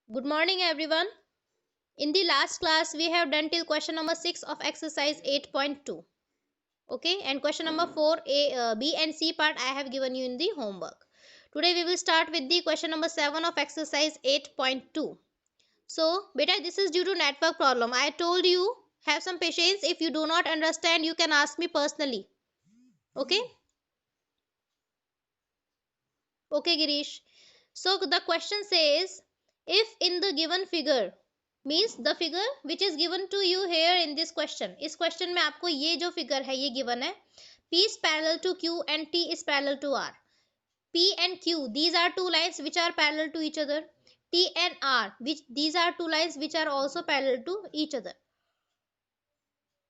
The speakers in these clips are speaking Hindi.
Good morning, everyone. In the last class, we have done till question number 6 of exercise 8.2. Okay, and question number 4, B and C part I have given you in the homework. Today, we will start with the question number 7 of exercise 8.2. So, beta, this is due to network problem. I told you, have some patience. If you do not understand, you can ask me personally. Okay? Okay, Girish. So the question says, if in the given figure means the figure which is given to you here in this question, इस question में आपको ये जो figure है ये given है, P is parallel to Q and T is parallel to R. P and Q, these are two lines which are parallel to each other. T and R, which these are two lines which are also parallel to each other.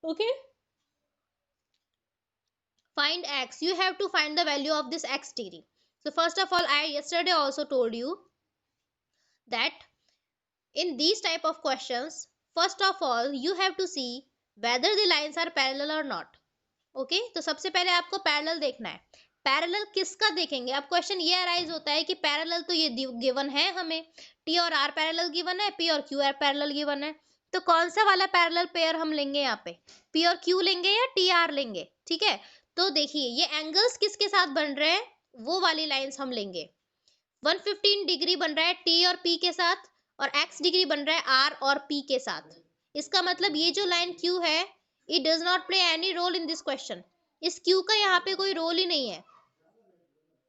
Okay. Find x. You have to find the value of this x degree. So first of all, I yesterday also told you that in these type of questions, first of all you have to see whether the lines are parallel or not. Okay तो सबसे पहले आपको पैरेलल देखना है. पैरेलल किसका देखेंगे. अब क्वेश्चन ये अराइज होता है कि पैरेलल तो ये गिवन है हमें, टी और आर पैरेलल गिवन है, पी और क्यू आर पैरेलल गिवन है. तो कौन सा वाला पैरेलल पेयर हम लेंगे यहाँ पे, पी और क्यू लेंगे या टी आर लेंगे. ठीक है, तो देखिए ये एंगल्स किसके साथ बन रहे हैं, वो वाली लाइंस हम लेंगे. 115 डिग्री बन रहा है टी और पी के साथ, और x डिग्री बन रहा है आर और p के साथ. इसका मतलब ये जो लाइन q है, it does not play any role in this question. इस q का यहाँ पे कोई रोल ही नहीं है.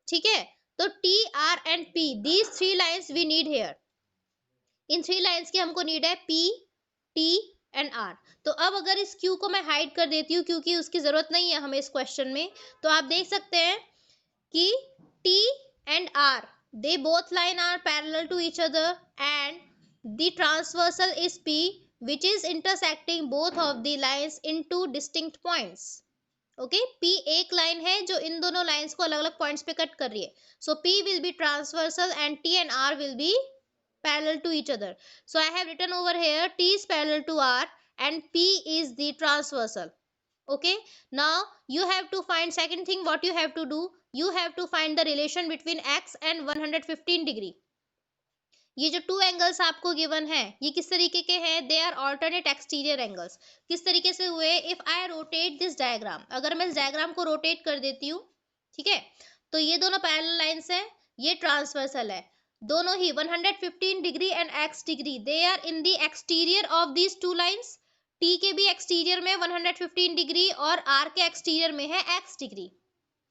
ठीक है, तो t r and p, these three lines we need here. इन थ्री लाइंस की हमको नीड है p, t एंड r. तो अब अगर इस q को मैं हाइड कर देती हूँ क्योंकि उसकी जरूरत नहीं है हमें इस क्वेश्चन में, तो आप देख सकते हैं कि T and R, they both line are parallel to each other and the transversal is P, which is intersecting both of the lines in two distinct points. Okay, P एक लाइन है जो इन दोनों लाइंस को अलग अलग पॉइंट्स पे कट कर रही है. So P will be transversal and T and R will be parallel to each other. So I have written over here T is parallel to R and P is the transversal. Okay, now you have to find second thing. What you have to do, you have to find the relation between x and 115 degree. ये जो टू एंगल्स आपको गिवन है ये किस तरीके के हैं, they are alternate exterior angles. किस तरीके से हुए, if I rotate this diagram, अगर मैं इस डायग्राम को रोटेट कर देती हूँ, ठीक है, तो ये दोनों पैरेलल लाइंस हैं, ये ट्रांसवर्सल है. दोनों ही 115 degree and x degree, they are in the exterior of these two lines. T के भी एक्सटीरियर में 115 डिग्री और R के एक्सटीरियर में है x डिग्री.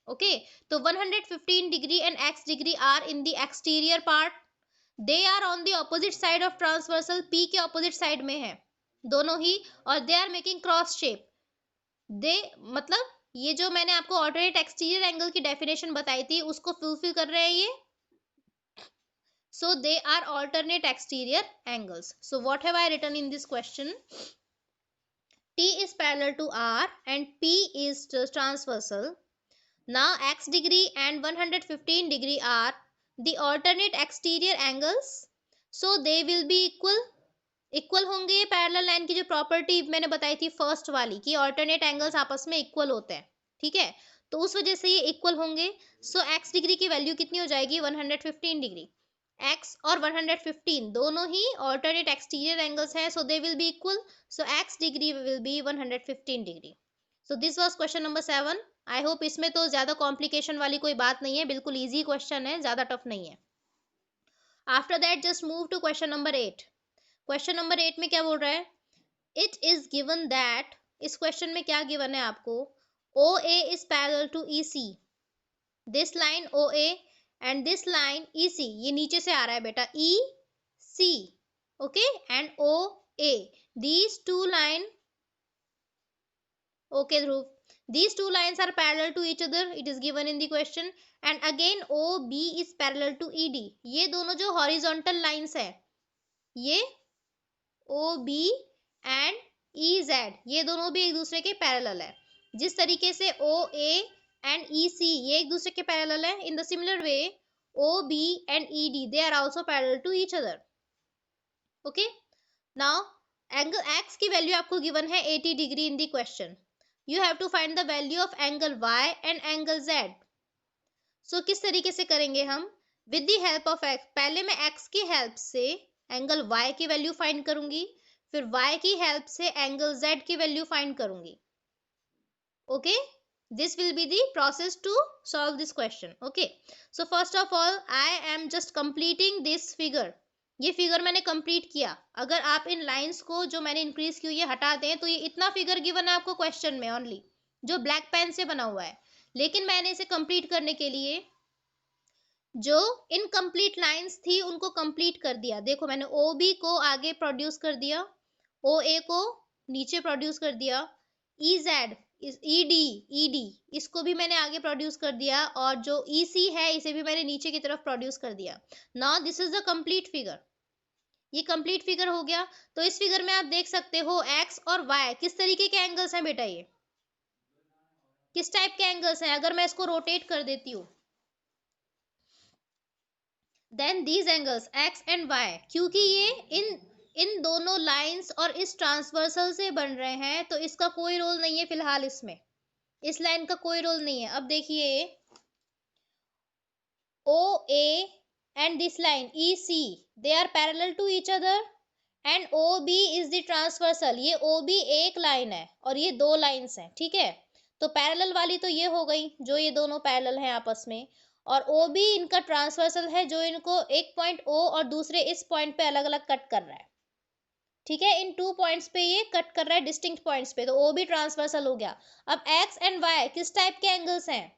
ओके, तो 115 degree and x degree are in the exterior part. They are on the opposite side of transversal, P के ऑपोजिट साइड में है दोनों ही, और they are making cross shape. They मतलब ये जो मैंने आपको ऑल्टरनेट एक्सटीरियर एंगल की डेफिनेशन बताई थी उसको फुलफिल कर रहे हैं ये. So they are alternate exterior angles. So what have I written in this question? T is parallel to R and P is transversal. Now x degree and 115 degree are the alternate exterior angles. So they will be equal. Equal होंगे ये पैरेलल लाइन की जो प्रॉपर्टी मैंने बताई थी फर्स्ट वाली कि ऑल्टरनेट एंगल्स आपस में इक्वल होते हैं. ठीक है, तो उस वजह से ये इक्वल होंगे. सो x डिग्री की वैल्यू कितनी हो जाएगी, 115 डिग्री. x और 115 दोनों ही ऑल्टरनेट एक्सटीरियर एंगल्स हैं, so they will be equal. So x degree will be 115 degree. So this was question number 7. I hope इसमें तो ज्यादा कॉम्प्लिकेशन वाली कोई बात नहीं है, बिल्कुल इजी क्वेश्चन है, ज्यादा टफ नहीं है. After that just move to question number 8. Question number 8 में क्या बोल रहा है, इट इज गिवन दैट, इस क्वेश्चन में क्या गिवन है आपको, O A is parallel to E C. This line O A and this line E C, ये नीचे से आ रहा है बेटा, E C. Okay, and O A, these two line, okay Dhruv, these two lines are parallel to each other, it is given in the question. And again OB is parallel to ED. ये दोनों जो horizontal lines है, ये OB and EZ, ये दोनों भी एक दूसरे के पैरेलल है. जिस तरीके से OA and EC ये एक दूसरे के पैरेलल है, in the similar way OB and ED they are also parallel to each other. Okay, now angle x की वैल्यू आपको गिवन है 80 degree in the question. You have to find the value of angle y and angle z. So किस तरीके से करेंगे हम, with the help of x, पहले मैं x की हेल्प से एंगल y की वैल्यू फाइंड करूंगी, फिर y की हेल्प से एंगल z की वैल्यू फाइंड करूंगी. Okay, this will be the process to solve this question. Okay, so first of all I am just completing this figure. ये फिगर मैंने कंप्लीट किया. अगर आप इन लाइंस को जो मैंने इंक्रीज की हुई है हटा दें तो ये इतना फिगर गिवन है आपको क्वेश्चन में ओनली, जो ब्लैक पेन से बना हुआ है. लेकिन मैंने इसे कंप्लीट करने के लिए जो इनकम्प्लीट लाइंस थी उनको कंप्लीट कर दिया. देखो मैंने ओ बी को आगे प्रोड्यूस कर दिया, ओ ए को नीचे प्रोड्यूस कर दिया, ई जेड ई डी इसको भी मैंने आगे प्रोड्यूस कर दिया, और जो ई सी है इसे भी मैंने नीचे की तरफ प्रोड्यूस कर दिया. Now this is the complete figure. ये कंप्लीट फिगर हो गया. तो इस फिगर में आप देख सकते हो एक्स और वाई किस तरीके के एंगल्स हैं बेटा, ये किस टाइप के एंगल्स हैं. अगर मैं इसको रोटेट कर देती हूँ, then these angles x and y, क्योंकि ये इन इन दोनों लाइंस और इस ट्रांसवर्सल से बन रहे हैं तो इसका कोई रोल नहीं है फिलहाल इसमें, इस लाइन का कोई रोल नहीं है. अब देखिए O A and this line E C, they are parallel to each other, and O B is the transversal. ये ओ बी एक लाइन है और ये दो लाइंस हैं, ठीक है. तो पैरेलल वाली तो ये हो गई, जो ये दोनों पैरेलल हैं आपस में, और ओ बी इनका ट्रांसवर्सल है जो इनको एक पॉइंट ओ और दूसरे इस पॉइंट पे अलग अलग कट कर रहा है, ठीक है. इन 2 पॉइंट्स पे ये कट कर रहा है, डिस्टिंक्ट पॉइंट्स पे, तो ओ बी ट्रांसवर्सल हो गया. अब एक्स एंड वाई किस टाइप के एंगल्स हैं?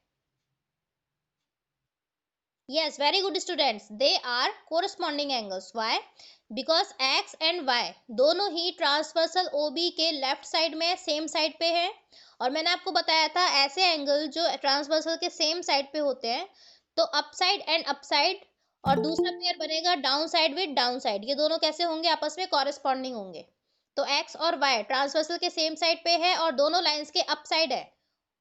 Yes, very good students. They are corresponding angles. Why? Because x and y दोनों ही ट्रांसवर्सल OB के लेफ्ट साइड में सेम साइड पे है, और मैंने आपको बताया था ऐसे एंगल जो ट्रांसवर्सल के सेम साइड पे होते हैं तो अपसाइड एंड अपसाइड, और दूसरा पेयर बनेगा down side with down side. ये दोनों कैसे होंगे? आपस में कॉरेस्पॉन्डिंग होंगे. तो x और y ट्रांसवर्सल के सेम साइड पे है और दोनों लाइंस के अपसाइड है.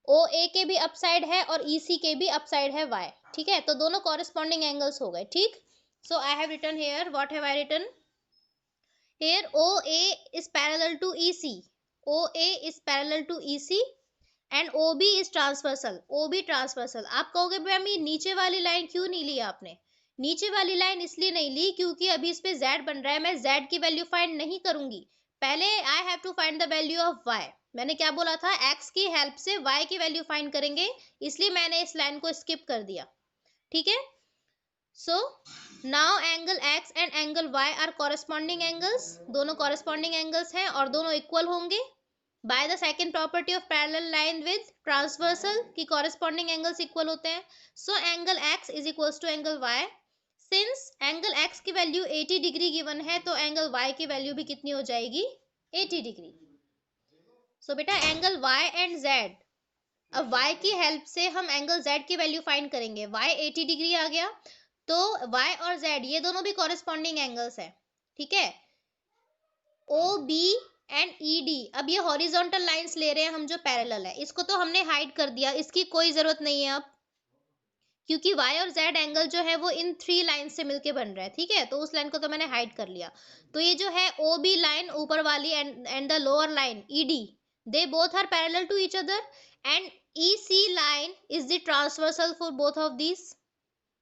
ओ ए के भी अपसाइड है और ई सी के भी अपसाइड है y, ठीक है. तो दोनों कॉरेस्पॉन्डिंग एंगल्स हो गए, ठीक. So I have written here, what have I written here, O A is parallel to E C, O A is parallel to E C and O B is transversal, O B transversal. आप कहोगे मैम ये नीचे वाली लाइन क्यों नहीं ली आपने? नीचे वाली लाइन इसलिए नहीं ली क्योंकि अभी इस पे z बन रहा है, मैं z की वैल्यू फाइंड नहीं करूंगी. पहले I have to find the value of y. मैंने क्या बोला था? x की हेल्प से y की वैल्यू फाइंड करेंगे, इसलिए मैंने इस लाइन को स्किप कर दिया, ठीक है. So now angle x and angle y are corresponding angles. दोनों कॉरेस्पॉन्डिंग एंगल्स हैं और दोनों इक्वल होंगे by the second property of parallel line with transversal की कॉरेस्पॉन्डिंग एंगल्स इक्वल होते हैं. So angle x is equals to angle y. Since angle x की वैल्यू 80 डिग्री गिवन है तो एंगल y की वैल्यू भी कितनी हो जाएगी? 80 डिग्री. सो बेटा एंगल y एंड z, अब y की हेल्प से हम एंगल z की वैल्यू फाइंड करेंगे. y 80 डिग्री आ गया तो y और z ये दोनों भी कॉरेस्पॉन्डिंग एंगल्स है, ठीक है. O B and E D, अब ये हॉरिजॉन्टल लाइंस ले रहे हैं हम जो पैरेलल है, इसको तो हमने हाइड कर दिया, इसकी कोई जरूरत नहीं है अब, क्योंकि y और z एंगल जो है वो इन 3 लाइन से मिलके बन रहा है, ठीक है. तो उस लाइन को तो मैंने हाइड कर लिया. तो ये जो है ओ बी लाइन ऊपर वाली and the lower line E D, they both are parallel to each other, and E C line is the transversal for both of these,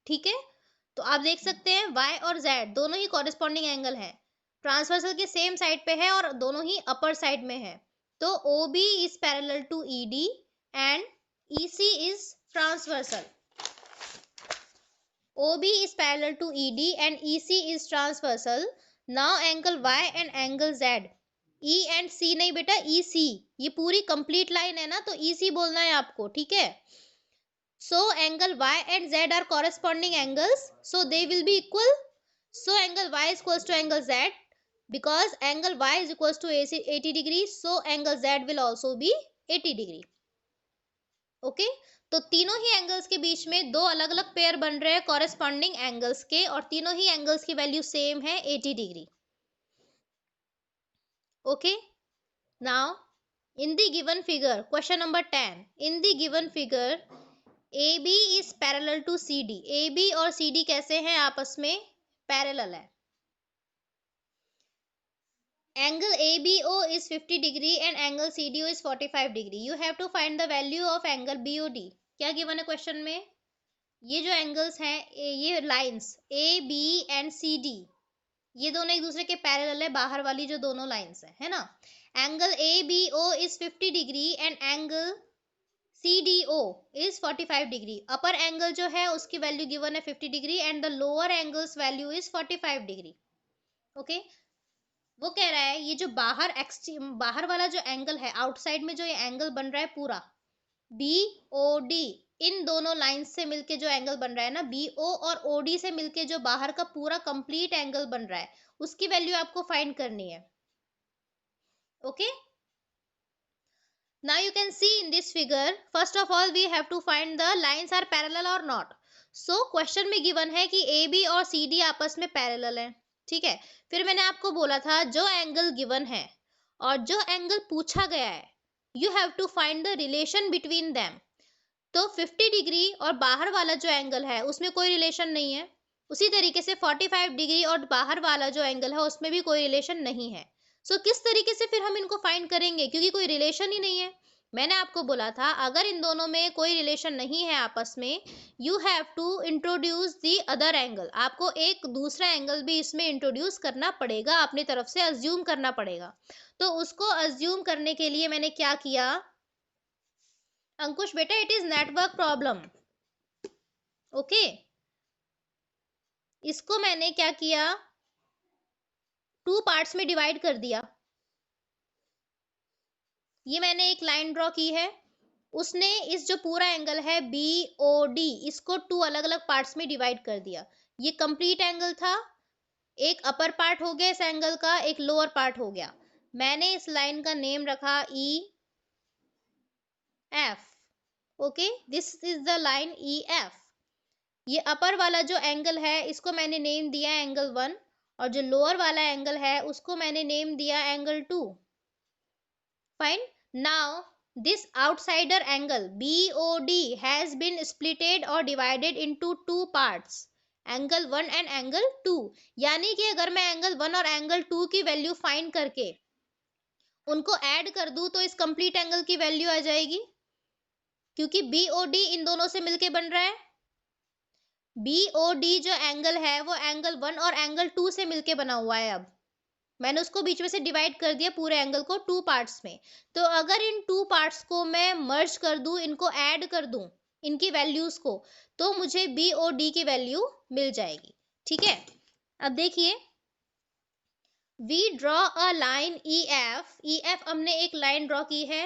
ठीक है. तो आप देख सकते हैं y और z दोनों ही कॉरेस्पॉन्डिंग एंगल हैं, ट्रांसवर्सल के सेम साइड पे है और दोनों ही अपर साइड में है. तो O B is parallel to E D and E C is transversal. OB is parallel to ED and EC is transversal. Now angle Y and angle Z. E and C नहीं बेटा EC, ये पूरी complete line है ना तो EC बोलना है आपको, ठीक है. So angle Y and Z are corresponding angles, so they will be equal. So angle Y is equals to angle Z because angle Y is equals to 80 degree, so angle Z will also be 80 degree. Okay, तो तीनों ही एंगल्स के बीच में दो अलग अलग पेयर बन रहे हैं कॉरेस्पॉन्डिंग एंगल्स के, और तीनों ही एंगल्स की वैल्यू सेम है 80 degree. Okay, now in the given figure question number 10, in the given figure AB is parallel to CD. AB और CD कैसे हैं? आपस में पैरेलल है. Angle ABO is 50 degree and angle CDO is 45 degree. You have to find the value of angle BOD. क्या गिवन है क्वेश्चन में? ये जो एंगल्स हैं, ये lines A B and CD, ये दोनों एक दूसरे के पैरेलल है, बाहर वाली जो दोनों लाइंस है ना। Angle A B O is 50 degree and angle C D O is 45 degree. Upper angle जो है उसकी वैल्यू गिवन है 50 degree and the lower angles value is 45 degree. Okay, वो कह रहा है ये जो बाहर वाला जो एंगल है, आउटसाइड में जो ये एंगल बन रहा है पूरा बी ओ डी, इन दोनों लाइंस से मिलके जो एंगल बन रहा है ना, बी ओ और ओ डी से मिलके जो बाहर का पूरा कंप्लीट एंगल बन रहा है, उसकी वैल्यू आपको फाइंड करनी है। Okay, now you can see in this figure, first of all we have to find the lines are parallel or not. So question में given है कि AB और CD आपस में parallel है, ठीक है। फिर मैंने आपको बोला था जो एंगल गिवन है और जो एंगल पूछा गया है, you have to find the relation between them. तो 50 डिग्री और बाहर वाला जो एंगल है उसमें कोई रिलेशन नहीं है, उसी तरीके से 45 डिग्री और बाहर वाला जो एंगल है उसमें भी कोई रिलेशन नहीं है। सो किस तरीके से फिर हम इनको फाइंड करेंगे, क्योंकि कोई रिलेशन ही नहीं है। मैंने आपको बोला था अगर इन दोनों में कोई रिलेशन नहीं है आपस में, you have to introduce the other angle, आपको एक दूसरा एंगल भी इसमें इंट्रोड्यूस करना पड़ेगा, अपनी तरफ से अज्यूम करना पड़ेगा। तो उसको अज्यूम करने के लिए मैंने क्या किया, अंकुश बेटा it is network problem. Okay, इसको मैंने क्या किया, 2 पार्ट्स में डिवाइड कर दिया। ये मैंने एक लाइन ड्रॉ की है, उसने इस जो पूरा एंगल है बी ओ डी, इसको 2 अलग अलग पार्ट्स में डिवाइड कर दिया। ये कंप्लीट एंगल था, एक अपर पार्ट हो गया इस एंगल का, एक लोअर पार्ट हो गया। मैंने इस लाइन का नेम रखा E F. Okay, this is the line E F. ये अपर वाला जो एंगल है इसको मैंने नेम दिया एंगल 1 और जो लोअर वाला एंगल है उसको मैंने नेम दिया angle 2। Fine, now this outsider angle BOD has been splitted और divided into 2 parts, angle 1 and angle 2। यानी कि अगर मैं एंगल 1 और एंगल 2 की वैल्यू फाइंड करके उनको ऐड कर दूं तो इस कंप्लीट एंगल की वैल्यू आ जाएगी, क्योंकि BOD इन दोनों से मिलके बन रहा है। BOD जो एंगल है वो एंगल 1 और एंगल 2 से मिलके बना हुआ है। अब मैंने उसको बीच में से डिवाइड कर दिया पूरे एंगल को 2 पार्ट्स में। तो अगर इन 2 पार्ट्स को मैं मर्ज कर दूं, इनको ऐड कर दूं इनकी वैल्यूज को, तो मुझे BOD की वैल्यू मिल जाएगी। ठीक है, अब देखिए, we draw a line EF हमने एक लाइन ड्रॉ की है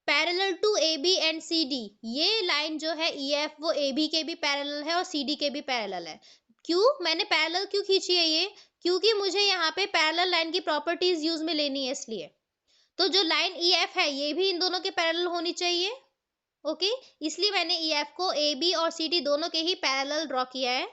parallel to AB and CD। ये लाइन जो है EF वो AB के भी पैरेलल है और CD के भी पैरेलल है। क्यों मैंने पैरेलल क्यों खींची है ये, क्योंकि मुझे यहाँ पे पैरेलल लाइन की प्रॉपर्टीज यूज में लेनी है, इसलिए। तो जो लाइन EF है ये भी इन दोनों के पैरेलल होनी चाहिए। ओके, इसलिए मैंने EF को AB और CD दोनों के ही पैरेलल ड्रॉ किया है।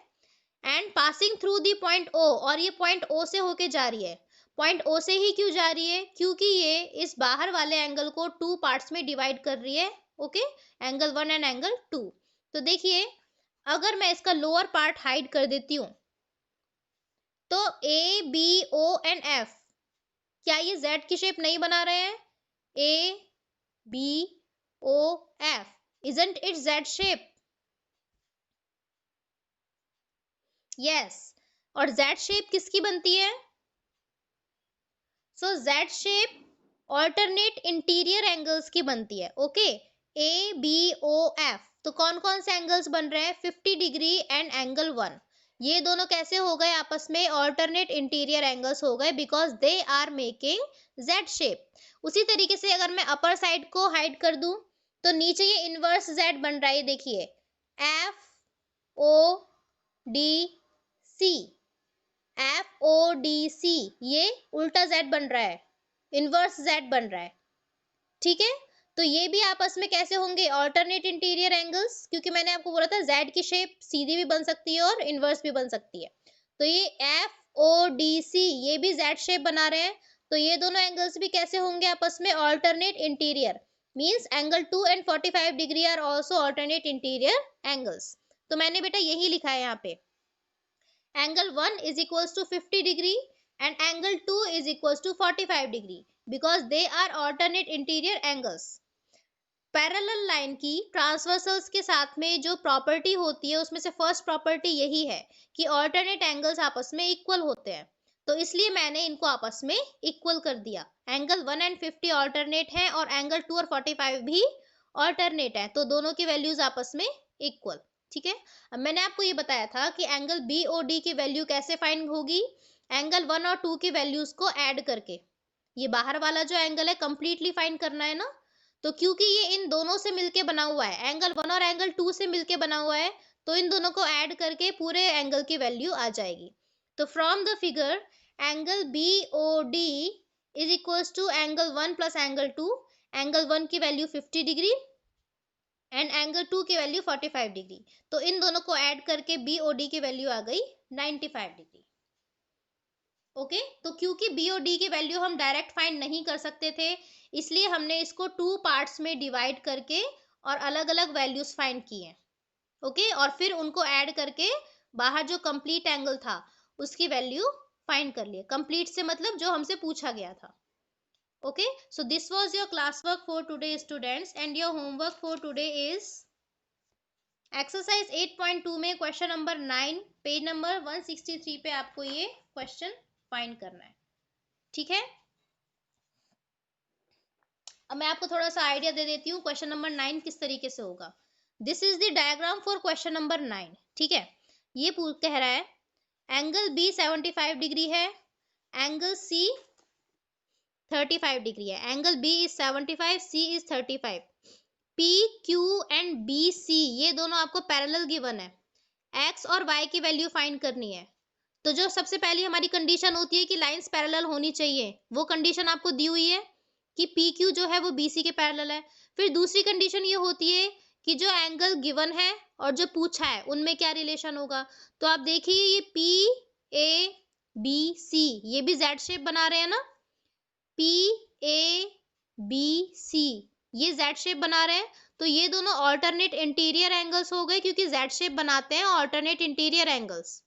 And passing through the point O, और ये पॉइंट O से होके जा रही है। पॉइंट O से ही क्यों जा रही है, क्योंकि ये इस बाहर वाले एंगल को 2 पार्ट्स में डिवाइड कर रही है। Okay, angle 1 and angle 2। तो देखिए, अगर मैं इसका लोअर पार्ट हाइड कर देती हूँ तो A B O and F, क्या ये Z की शेप नहीं बना रहे हैं? A B O F, isn't it Z shape? Yes, और Z शेप किसकी बनती है? सो Z shape alternate interior angles की बनती है। ओके, ABOF, तो कौन कौन से एंगल्स बन रहे हैं? 50 डिग्री एंड एंगल 1। ये दोनों कैसे हो गए आपस में? ऑल्टरनेट इंटीरियर एंगल्स हो गए, because they are making Z shape. उसी तरीके से अगर मैं अपर साइड को हाइड कर दूं तो नीचे ये इनवर्स Z बन रहा है, देखिए FODC, FODC, ये उल्टा Z बन रहा है, इनवर्स Z बन रहा है। ठीक है, तो ये भी आपस में कैसे होंगे? ऑल्टरनेट इंटीरियर एंगल्स, क्योंकि मैंने आपको बोला था Z की शेप सीधी भी बन सकती है और इनवर्स भी बन सकती है। तो ये FODC ये भी Z शेप बना रहे हैं, तो ये दोनों एंगल्स भी कैसे होंगे आपस में? Alternate interior, means angle 2 and 45 degree are also alternate interior angles. तो मैंने बेटा यही लिखा है यहाँ पे, angle 1 is equals to 50 degree and angle 2 is equals to 45 degree because they are alternate interior angles। Parallel line की ट्रांसवर्सल्स के साथ में जो प्रॉपर्टी होती है उसमें से फर्स्ट प्रॉपर्टी यही है कि ऑल्टरनेट एंगल्स आपस में इक्वल होते हैं। तो इसलिए मैंने इनको आपस में इक्वल कर दिया। एंगल 1 एंड 50 ऑल्टरनेट है और एंगल 2 और 45 भी ऑल्टरनेट है, तो दोनों की वैल्यूज आपस में इक्वल। ठीक है, अब मैंने आपको ये बताया था कि एंगल बी ओ डी की वैल्यू कैसे फाइंड होगी, एंगल 1 और 2 की वैल्यूज को ऐड करके। ये बाहर वाला जो एंगल है कंप्लीटली फाइंड करना है ना, तो क्योंकि ये इन दोनों से मिलके बना हुआ है, एंगल 1 और एंगल 2 से मिलके बना हुआ है, तो इन दोनों को ऐड करके पूरे एंगल की वैल्यू आ जाएगी। तो from the figure angle B O D is equals to angle 1 plus angle 2, angle 1 की वैल्यू 50 डिग्री एंड एंगल 2 की वैल्यू 45 डिग्री, तो इन दोनों को ऐड करके बी ओ डी की वैल्यू आ गई 95 डिग्री। ओके, तो क्योंकि बी और डी की वैल्यू हम डायरेक्ट फाइंड नहीं कर सकते थे, इसलिए हमने इसको 2 पार्ट्स में डिवाइड करके और अलग अलग वैल्यूज फाइंड किए। ओके, और फिर उनको ऐड करके बाहर जो कंप्लीट एंगल था उसकी वैल्यू फाइंड कर लिए। कंप्लीट से मतलब जो हमसे पूछा गया था। Okay, so this was your class work for today students, and your homework for today is exercise 8.2 में क्वेश्चन नंबर 9, पेज नंबर 163 पे आपको ये क्वेश्चन फाइंड करना है। ठीक है, अब मैं आपको थोड़ा सा आइडिया दे देती हूँ क्वेश्चन नंबर 9 किस तरीके से होगा। This is the diagram for question number 9। ठीक है, ये कह रहा है एंगल बी 75 डिग्री है, एंगल सी 35 डिग्री है। Angle B is 75, C is 35। P Q and B C ये दोनों आपको पैरेलल गिवन है। एक्स और वाई की वैल्यू फाइंड करनी है। तो जो सबसे पहली हमारी कंडीशन होती है कि लाइंस पैरेलल होनी चाहिए, वो कंडीशन आपको दी हुई है कि पी क्यू जो है वो बी सी के पैरेलल है। फिर दूसरी कंडीशन ये होती है कि जो एंगल गिवन है और जो पूछा है उनमें क्या रिलेशन होगा। तो आप देखिए ये पी ए बी सी ये भी जेड शेप बना रहे हैं ना, पी ए बी सी ये जेड शेप बना रहे हैं, तो ये दोनों ऑल्टरनेट इंटीरियर एंगल्स हो गए, क्योंकि जेड शेप बनाते हैं ऑल्टरनेट इंटीरियर एंगल्स।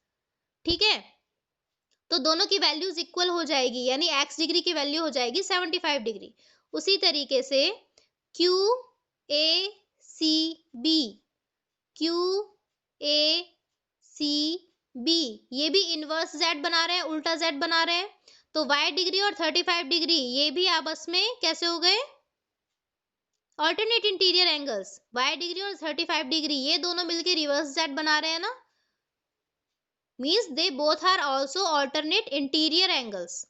ठीक है, तो दोनों की वैल्यूज इक्वल हो जाएगी, यानी x डिग्री की वैल्यू हो जाएगी 75 डिग्री। उसी तरीके से Q A C B, Q A C B ये भी इनवर्स जेड बना रहे हैं, उल्टा जेड बना रहे हैं। तो y डिग्री और 35 डिग्री ये भी आपस में कैसे हो गए, alternate interior angles. y degree और 35 डिग्री ये दोनों मिलकर रिवर्स जेड बना रहे हैं ना, means they both are also alternate interior angles.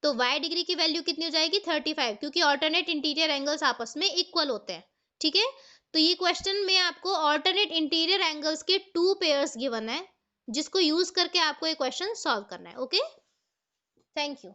तो y डिग्री की वैल्यू कितनी हो जाएगी 35, क्योंकि ऑल्टरनेट इंटीरियर एंगल्स आपस में इक्वल होते हैं। ठीक है, तो ये क्वेश्चन में आपको ऑल्टरनेट इंटीरियर एंगल्स के 2 पेयर्स गिवन है, जिसको यूज करके आपको ये क्वेश्चन सॉल्व करना है। Okay, thank you.